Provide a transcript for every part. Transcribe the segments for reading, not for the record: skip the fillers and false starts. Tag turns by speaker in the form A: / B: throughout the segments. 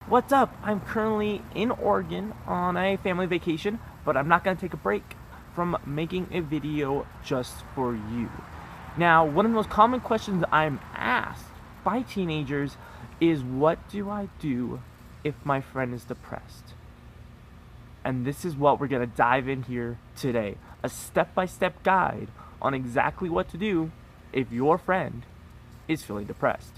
A: What's up? I'm currently in Oregon on a family vacation, but I'm not going to take a break from making a video just for you. Now, one of the most common questions I'm asked by teenagers is, what do I do if my friend is depressed? And this is what we're going to dive in here today. A step-by-step guide on exactly what to do if your friend is feeling depressed.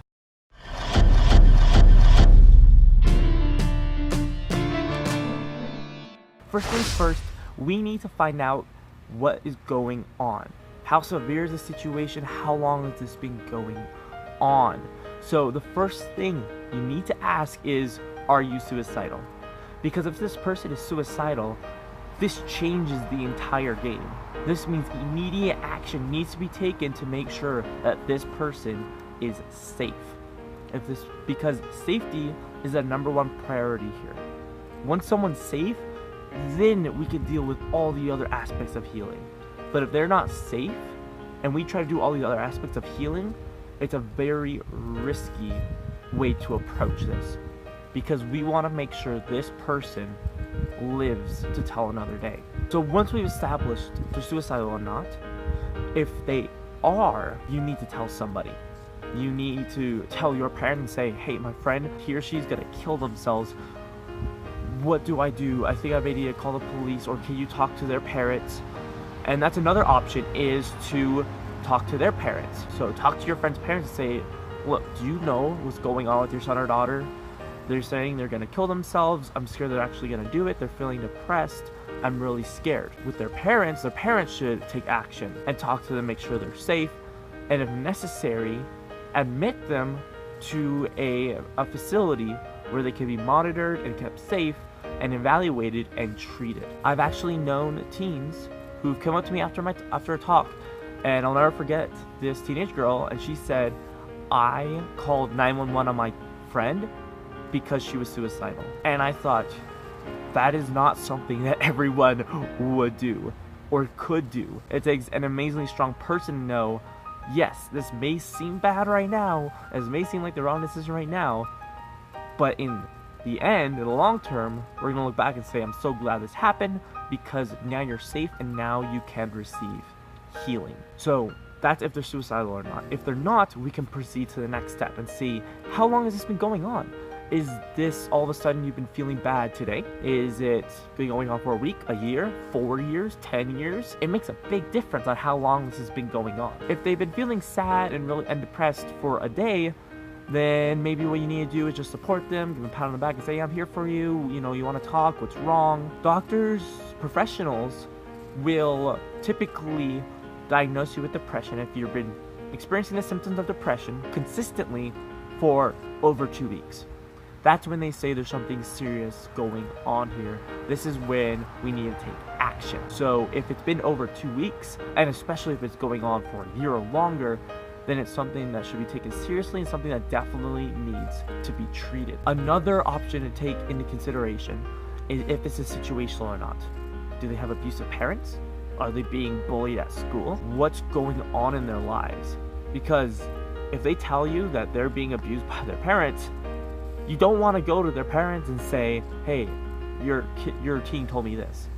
A: First things first, we need to find out what is going on. How severe is the situation? How long has this been going on? So the first thing you need to ask is, are you suicidal? Because if this person is suicidal, this changes the entire game. This means immediate action needs to be taken to make sure that this person is safe. Because safety is the number one priority here. Once someone's safe, then we can deal with all the other aspects of healing. But if they're not safe and we try to do all the other aspects of healing, it's a very risky way to approach this, because we want to make sure this person lives to tell another day. So once we've established if they're suicidal or not, if they are, you need to tell somebody. You need to tell your parents and say, hey, my friend, he or she's gonna kill themselves. What do? I think I have an idea, call the police, or can you talk to their parents? And that's another option, is to talk to their parents. So talk to your friend's parents and say, look, do you know what's going on with your son or daughter? They're saying they're gonna kill themselves. I'm scared they're actually gonna do it. They're feeling depressed. I'm really scared. With their parents should take action and talk to them, make sure they're safe, and if necessary, admit them to a facility where they can be monitored and kept safe and evaluated and treated. I've actually known teens who've come up to me after a talk, and I'll never forget this teenage girl, and she said, I called 911 on my friend because she was suicidal. And I thought, that is not something that everyone would do or could do. It takes an amazingly strong person to know, yes, this may seem bad right now, this may seem like the wrong decision right now, but in the end, in the long term, we're going to look back and say, I'm so glad this happened, because now you're safe and now you can receive healing. So that's if they're suicidal or not. If they're not, we can proceed to the next step and see, how long has this been going on? Is this all of a sudden you've been feeling bad today? Is it been going on for a week, a year, 4 years, 10 years? It makes a big difference on how long this has been going on. If they've been feeling sad and depressed for a day, then maybe what you need to do is just support them, give them a pat on the back and say, I'm here for you, you want to talk, what's wrong? Doctors, professionals will typically diagnose you with depression if you've been experiencing the symptoms of depression consistently for over 2 weeks. That's when they say there's something serious going on here. This is when we need to take action. So if it's been over 2 weeks, and especially if it's going on for a year or longer, then it's something that should be taken seriously and something that definitely needs to be treated. Another option to take into consideration is if this is situational or not. Do they have abusive parents? Are they being bullied at school? What's going on in their lives? Because if they tell you that they're being abused by their parents, you don't want to go to their parents and say, hey, your teen told me this.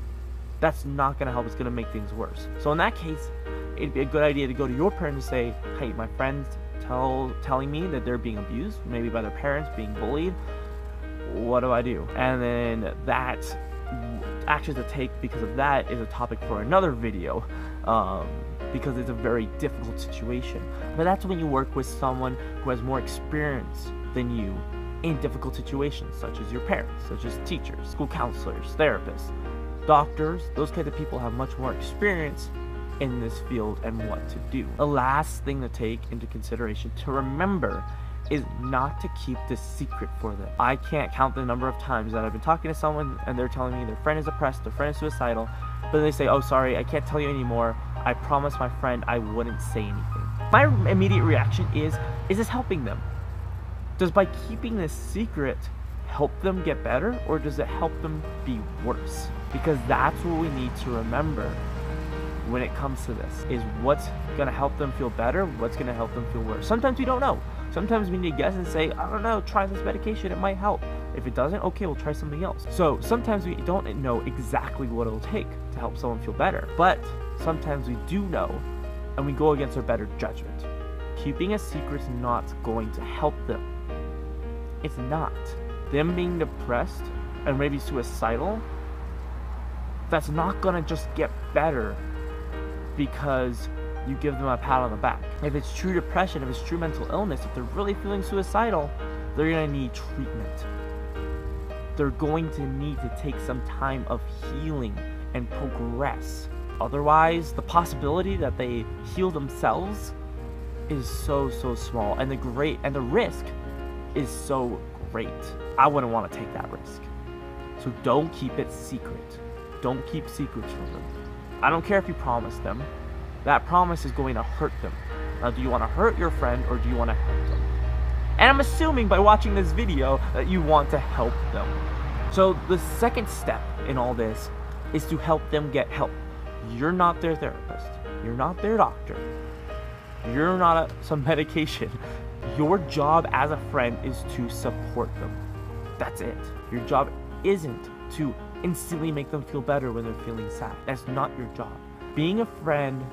A: That's not going to help. It's going to make things worse. So in that case, it'd be a good idea to go to your parents and say, hey, my friend's telling me that they're being abused, maybe by their parents, being bullied. What do I do? And then that actions to take because of that is a topic for another video, because it's a very difficult situation. But that's when you work with someone who has more experience than you in difficult situations, such as your parents, such as teachers, school counselors, therapists, doctors. Those kinds of people have much more experience in this field and what to do. The last thing to take into consideration, to remember, is not to keep this secret for them. I can't count the number of times that I've been talking to someone and they're telling me their friend is depressed, their friend is suicidal, but they say, oh, sorry, I can't tell you anymore. I promised my friend I wouldn't say anything. My immediate reaction is this helping them? Does by keeping this secret help them get better, or does it help them be worse? Because that's what we need to remember when it comes to this, is what's gonna help them feel better, what's gonna help them feel worse. Sometimes we don't know. Sometimes we need to guess and say, I don't know, try this medication, it might help. If it doesn't, okay, we'll try something else. So sometimes we don't know exactly what it'll take to help someone feel better, but sometimes we do know, and we go against our better judgment. Keeping a secret's not going to help them. It's not. Them being depressed and maybe suicidal, that's not gonna just get better because you give them a pat on the back. If it's true depression, if it's true mental illness, if they're really feeling suicidal, they're gonna need treatment. They're going to need to take some time of healing and progress. Otherwise, the possibility that they heal themselves is so small, and the risk is so great. I wouldn't want to take that risk. So don't keep it secret. Don't keep secrets from them. I don't care if you promise them. That promise is going to hurt them. Now, do you want to hurt your friend or do you want to help them? And I'm assuming by watching this video that you want to help them. So the second step in all this is to help them get help. You're not their therapist. You're not their doctor. You're not some medication. Your job as a friend is to support them. That's it. Your job isn't to instantly make them feel better when they're feeling sad. That's not your job. Being a friend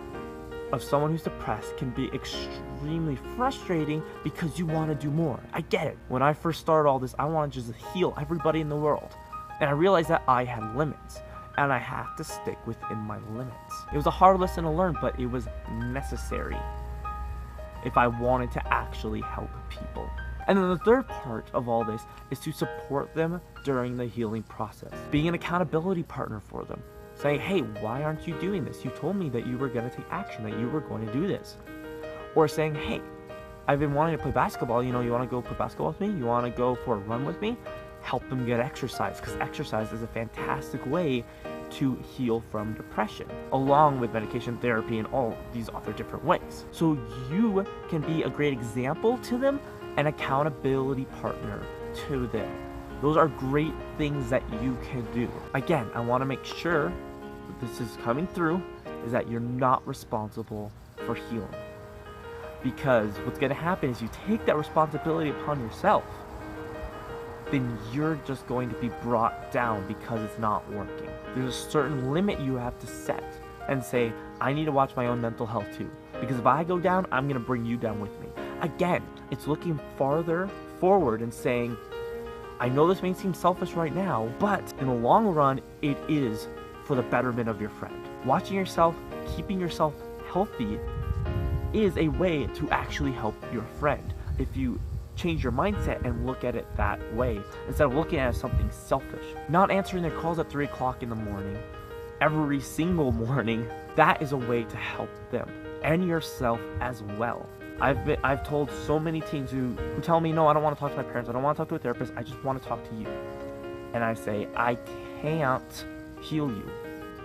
A: of someone who's depressed can be extremely frustrating because you want to do more. I get it. When I first started all this, I wanted to just heal everybody in the world. And I realized that I had limits, and I have to stick within my limits. It was a hard lesson to learn, but it was necessary if I wanted to actually help people. And then the third part of all this is to support them during the healing process. Being an accountability partner for them. Saying, hey, why aren't you doing this? You told me that you were going to take action, that you were going to do this. Or saying, hey, I've been wanting to play basketball. You want to go play basketball with me? You want to go for a run with me? Help them get exercise, because exercise is a fantastic way to heal from depression, along with medication therapy and all these other different ways. So you can be a great example to them, an accountability partner to them. Those are great things that you can do. Again, I want to make sure that this is coming through, is that you're not responsible for healing. Because what's going to happen is you take that responsibility upon yourself, then you're just going to be brought down because it's not working. There's a certain limit you have to set and say, I need to watch my own mental health too. Because if I go down, I'm going to bring you down with me. Again, it's looking farther forward and saying, I know this may seem selfish right now, but in the long run, it is for the betterment of your friend. Watching yourself, keeping yourself healthy is a way to actually help your friend. If you change your mindset and look at it that way, instead of looking at it as something selfish. Not answering their calls at 3 o'clock in the morning, every single morning, that is a way to help them and yourself as well. I've told so many teens who tell me, no, I don't want to talk to my parents, I don't want to talk to a therapist, I just want to talk to you. And I say, I can't heal you.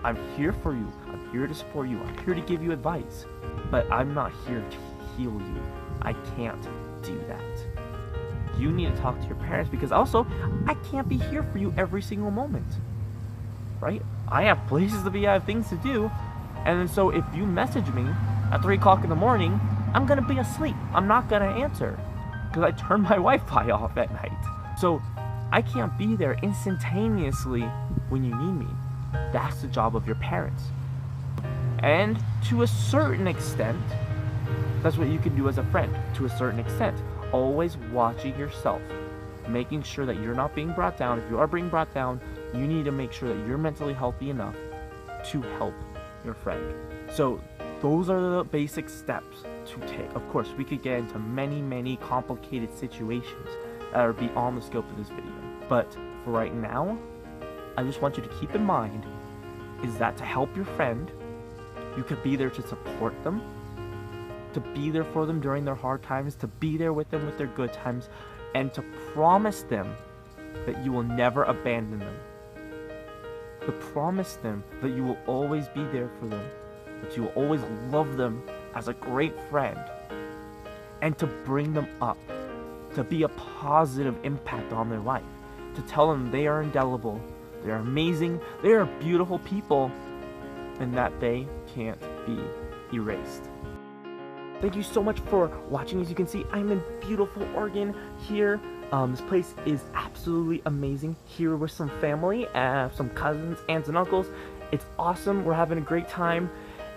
A: I'm here for you. I'm here to support you. I'm here to give you advice. But I'm not here to heal you. I can't do that. You need to talk to your parents, because also, I can't be here for you every single moment. Right? I have places to be, I have things to do. And then so if you message me at 3 o'clock in the morning, I'm gonna be asleep. I'm not gonna answer because I turn my Wi-Fi off at night. So I can't be there instantaneously when you need me. That's the job of your parents. And to a certain extent, that's what you can do as a friend. To a certain extent, always watching yourself, making sure that you're not being brought down. If you are being brought down, you need to make sure that you're mentally healthy enough to help your friend. So those are the basic steps to take. Of course, we could get into many complicated situations that are beyond the scope of this video. But for right now, I just want you to keep in mind is that to help your friend, you could be there to support them, to be there for them during their hard times, to be there with them with their good times, and to promise them that you will never abandon them. To promise them that you will always be there for them, that you will always love them as a great friend, and to bring them up, to be a positive impact on their life, to tell them they are indelible, they are amazing, they are beautiful people, and that they can't be erased. Thank you so much for watching. As you can see, I'm in beautiful Oregon here This place is absolutely amazing. Here with some family, some cousins, aunts, and uncles. It's awesome. We're having a great time,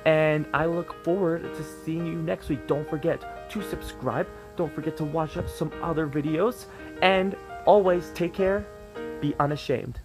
A: and I look forward to seeing you next week. Don't forget to subscribe. Don't forget to watch some other videos, and always take care. Be unashamed.